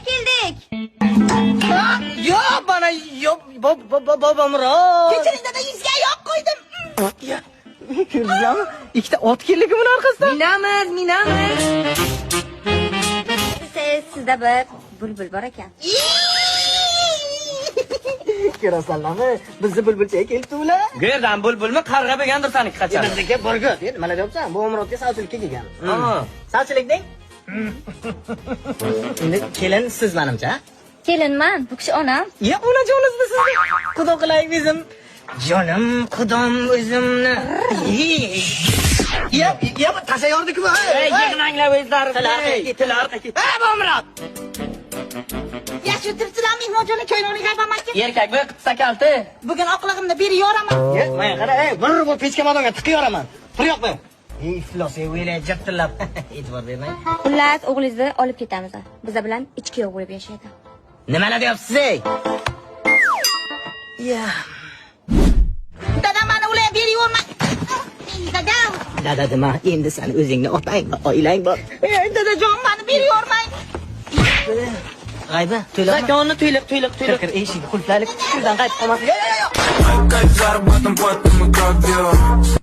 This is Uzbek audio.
keldik. Yo'q, mana yo'q, bobomroq. Kechiring dada, yuzga yo'q qo'ydim. Ko'rdingizmi? Ikkita ot keldi buni orqasidan. Minamiz. Sizda bir bulbul bor ekan. Ko'rasanlarmi? Bizni bulbulchaga kelibdi ular. Gerdan bulbulmi qarg'a bo'lgandir saniki qachon. Bizniki burgut. Endi nima deyapsan? Bu Omrodga savchilikka kelgan. Savchilikding? Endi kelin siz menimcha. Kelinman, bu kishi onam. Ya onajonizmi sizni? Xudo qilay bizim jonim, xudom o'zimni. Ya tasha yordik-ku. Ey, yig'nanglar o'zlari. Tilar. Ey, Omrod. Yaxshi o'tiribsizlar, mehmonjo'ni ko'ylakni qaytamoqchi. Erkak bu qissa kalti. Bugun oqlig'imni beri yoraman. Mana qara, ey, bir bu pechka madonga tiqib yoraman. Tur yoqda. Iflos, o'ylay jattilab. E'tibor bermang. Xullas, o'g'lingizni olib ketamiz. Biza bilan ichki yo'q bo'lib yashaydi. Nimalar deyapsiz, ey? Ya. Dada, meni ular beri yorma. Dada. Dada dema, endi seni o'zingni otang, oilang bor. Ey, dadajon, meni beri yormang. G'ayba, to'ylab. Zakonni to'ylab. Kir, eshikni qulflaylik. Shundan qaytib qolmasin. Hay que echar bottom puesto muy propio.